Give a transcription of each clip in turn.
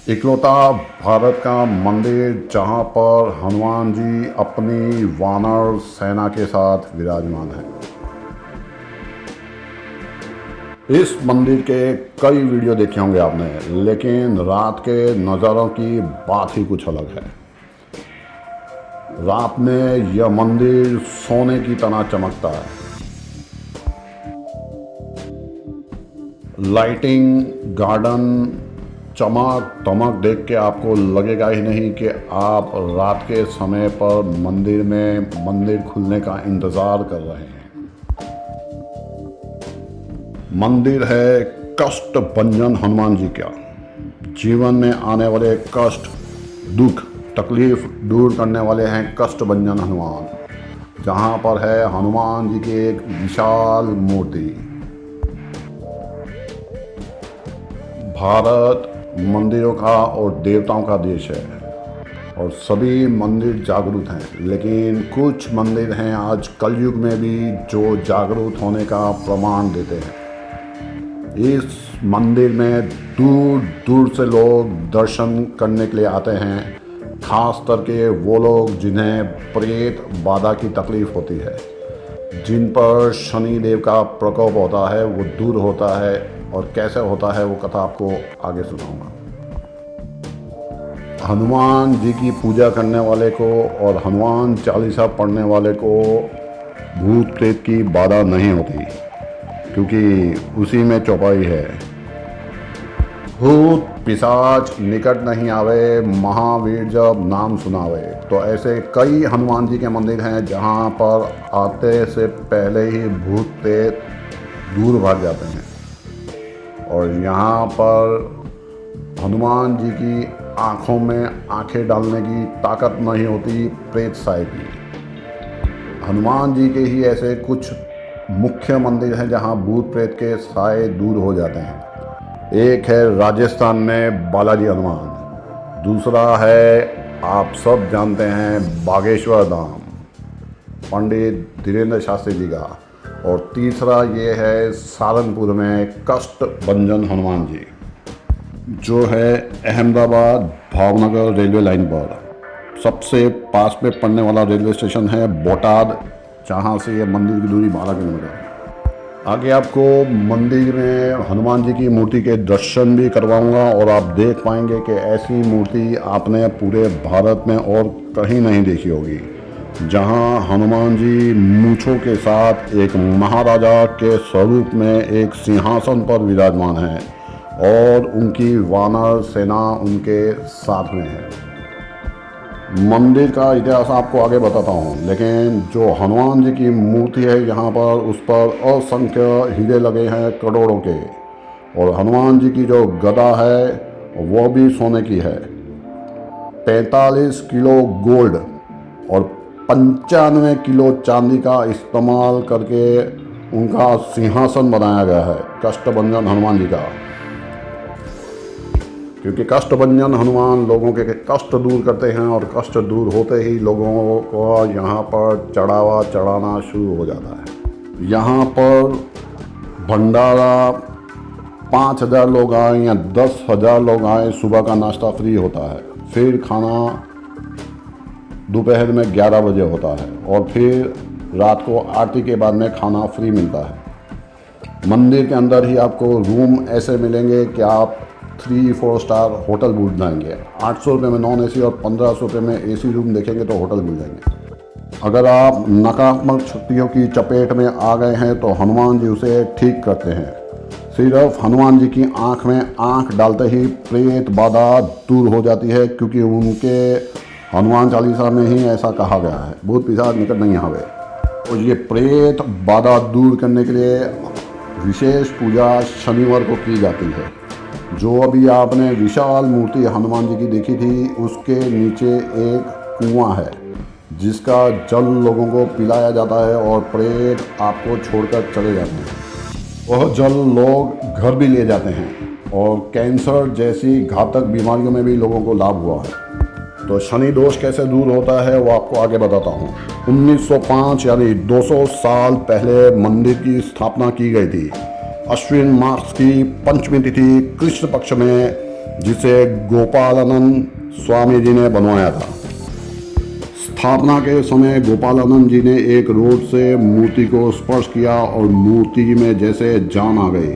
इकलौता भारत का मंदिर जहां पर हनुमान जी अपनी वानर सेना के साथ विराजमान है। इस मंदिर के कई वीडियो देखे होंगे आपने, लेकिन रात के नज़ारों की बात ही कुछ अलग है। रात में यह मंदिर सोने की तरह चमकता है। लाइटिंग, गार्डन, चमक दमक देख के आपको लगेगा ही नहीं कि आप रात के समय पर मंदिर खुलने का इंतज़ार कर रहे हैं। मंदिर है कष्ट भंजन हनुमान जी का। जीवन में आने वाले कष्ट, दुख, तकलीफ दूर करने वाले हैं कष्ट भंजन हनुमान। जहाँ पर है हनुमान जी की एक विशाल मूर्ति। भारत मंदिरों का और देवताओं का देश है और सभी मंदिर जागरूक हैं, लेकिन कुछ मंदिर हैं आज कलयुग में भी जो जागरूक होने का प्रमाण देते हैं। इस मंदिर में दूर दूर से लोग दर्शन करने के लिए आते हैं, खास करके वो लोग जिन्हें प्रेत बाधा की तकलीफ होती है, जिन पर शनि देव का प्रकोप होता है, वो दूर होता है। और कैसे होता है वो कथा आपको आगे सुनाऊंगा। हनुमान जी की पूजा करने वाले को और हनुमान चालीसा पढ़ने वाले को भूत प्रेत की बाधा नहीं होती, क्योंकि उसी में चौपाई है। भूत पिशाच निकट नहीं आवे, महावीर जब नाम सुनावे। तो ऐसे कई हनुमान जी के मंदिर हैं जहां पर आते से पहले ही भूत प्रेत दूर भाग जाते हैं। और यहाँ पर हनुमान जी की आँखों में आंखें डालने की ताकत नहीं होती प्रेत साय की। हनुमान जी के ही ऐसे कुछ मुख्य मंदिर हैं जहाँ भूत प्रेत के साए दूर हो जाते हैं। एक है राजस्थान में बालाजी हनुमान, दूसरा है आप सब जानते हैं बागेश्वर धाम पंडित धीरेन्द्र शास्त्री जी का, और तीसरा ये है सहारनपुर में कष्ट भंजन हनुमान जी, जो है अहमदाबाद भावनगर रेलवे लाइन पर। सबसे पास में पड़ने वाला रेलवे स्टेशन है बोटाद, जहाँ से ये मंदिर की दूरी 12 किलोमीटर है। आगे आपको मंदिर में हनुमान जी की मूर्ति के दर्शन भी करवाऊंगा और आप देख पाएंगे कि ऐसी मूर्ति आपने पूरे भारत में और कहीं नहीं देखी होगी, जहां हनुमान जी मूंछों के साथ एक महाराजा के स्वरूप में एक सिंहासन पर विराजमान हैं और उनकी वानर सेना उनके साथ में है। मंदिर का इतिहास आपको आगे बताता हूँ, लेकिन जो हनुमान जी की मूर्ति है यहाँ पर, उस पर असंख्य हीरे लगे हैं करोड़ों के, और हनुमान जी की जो गदा है वो भी सोने की है। 45 किलो गोल्ड और 95 किलो चांदी का इस्तेमाल करके उनका सिंहासन बनाया गया है कष्ट भंजन हनुमान जी का, क्योंकि कष्ट भंजन हनुमान लोगों के कष्ट दूर करते हैं और कष्ट दूर होते ही लोगों को यहाँ पर चढ़ावा चढ़ाना शुरू हो जाता है। यहाँ पर भंडारा 5000 लोग आए या 10,000 लोग आए, सुबह का नाश्ता फ्री होता है, फिर खाना दोपहर में 11 बजे होता है और फिर रात को आरती के बाद में खाना फ्री मिलता है। मंदिर के अंदर ही आपको रूम ऐसे मिलेंगे कि आप 3-4 स्टार होटल बुक जाएंगे। 800 रुपये में नॉन एसी और 1500 रुपये में एसी रूम देखेंगे तो होटल मिल जाएंगे। अगर आप नकारात्मक शक्तियों की चपेट में आ गए हैं तो हनुमान जी उसे ठीक करते हैं। सिर्फ हनुमान जी की आँख में आँख डालते ही प्रेत बाधा दूर हो जाती है, क्योंकि उनके हनुमान चालीसा में ही ऐसा कहा गया है, भूत पिशाच निकट नहीं आवे। और ये प्रेत बाधा दूर करने के लिए विशेष पूजा शनिवार को की जाती है। जो अभी आपने विशाल मूर्ति हनुमान जी की देखी थी, उसके नीचे एक कुआं है जिसका जल लोगों को पिलाया जाता है और प्रेत आपको छोड़कर चले जाते हैं। वह जल लोग घर भी ले जाते हैं और कैंसर जैसी घातक बीमारियों में भी लोगों को लाभ हुआ है। तो शनि दोष कैसे दूर होता है वो आपको आगे बताता हूँ। 1905 यानी 200 साल पहले मंदिर की स्थापना की गई थी। अश्विन मास की पंचमी तिथि कृष्ण पक्ष में जिसे गोपालानंद स्वामी जी ने बनवाया था। स्थापना के समय गोपालानंद जी ने एक रोड से मूर्ति को स्पर्श किया और मूर्ति में जैसे जान आ गई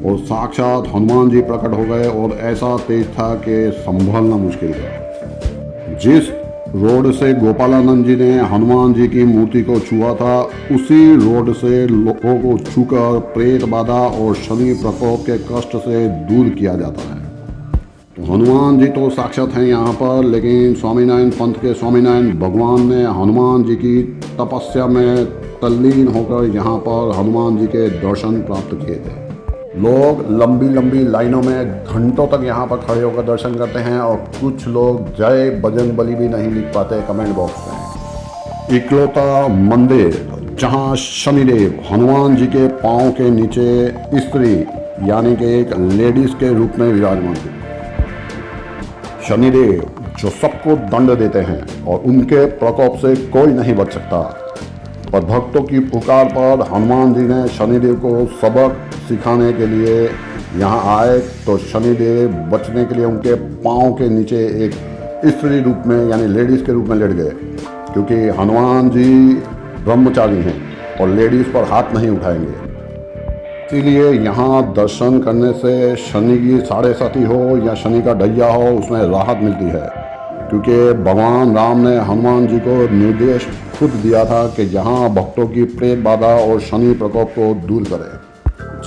और साक्षात हनुमान जी प्रकट हो गए और ऐसा तेज था कि संभलना मुश्किल था। जिस रोड से गोपालानंद जी ने हनुमान जी की मूर्ति को छुआ था, उसी रोड से लोगों को छूकर प्रेत बाधा और शनि प्रकोप के कष्ट से दूर किया जाता है। तो हनुमान जी तो साक्षात हैं यहाँ पर, लेकिन स्वामीनारायण पंथ के स्वामीनारायण भगवान ने हनुमान जी की तपस्या में तल्लीन होकर यहाँ पर हनुमान जी के दर्शन प्राप्त किए थे। लोग लंबी लंबी लाइनों में घंटों तक यहाँ पर खड़े होकर दर्शन करते हैं और कुछ लोग जय बजरंगबली भी नहीं लिख पाते कमेंट बॉक्स में। इकलौता मंदिर जहाँ शनिदेव हनुमान जी के पाँव के नीचे स्त्री यानी कि एक लेडीज के रूप में विराजमान थे। शनिदेव जो सबको दंड देते हैं और उनके प्रकोप से कोई नहीं बच सकता, पर भक्तों की पुकार पर हनुमान जी ने शनिदेव को सबक सिखाने के लिए यहाँ आए तो शनिदेव बचने के लिए उनके पाँव के नीचे एक स्त्री रूप में यानी लेडीज़ के रूप में लेट गए, क्योंकि हनुमान जी ब्रह्मचारी हैं और लेडीज़ पर हाथ नहीं उठाएंगे। इसीलिए यहाँ दर्शन करने से शनि की साढ़े साती हो या शनि का ढैया हो, उसमें राहत मिलती है, क्योंकि भगवान राम ने हनुमान जी को निर्देश खुद दिया था कि यहाँ भक्तों की प्रेत बाधा और शनि प्रकोप को दूर करें।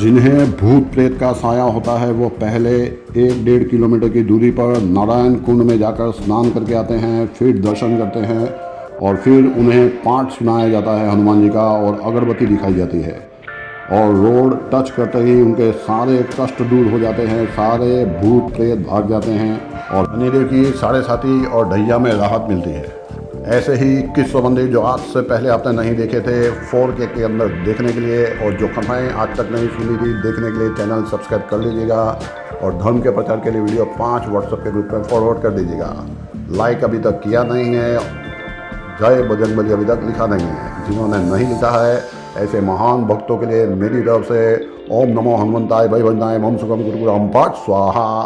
जिन्हें भूत प्रेत का साया होता है वो पहले 1-1.5 किलोमीटर की दूरी पर नारायण कुंड में जाकर स्नान करके आते हैं, फिर दर्शन करते हैं और फिर उन्हें पाठ सुनाया जाता है हनुमान जी का और अगरबत्ती दिखाई जाती है और रोड टच करते ही उनके सारे कष्ट दूर हो जाते हैं, सारे भूत प्रेत भाग जाते हैं और शनिदेव की साढ़े साती और ढैया में राहत मिलती है। ऐसे ही किस्सों मंदिर जो आज से पहले आपने नहीं देखे थे 4K के अंदर देखने के लिए और जो कथाएँ आज तक नहीं सुनी थी देखने के लिए चैनल सब्सक्राइब कर लीजिएगा और धर्म के प्रचार के लिए वीडियो 5 व्हाट्सएप के ग्रुप में फॉरवर्ड कर दीजिएगा। लाइक अभी तक किया नहीं है, जय बजरंगबली अभी तक लिखा नहीं है। जिन्होंने नहीं लिखा है ऐसे महान भक्तों के लिए मेरी तरफ से ओम नमो हनुमंताय भय भंजनाय मम सुखम गुरुग्राम पाठ स्वाहा।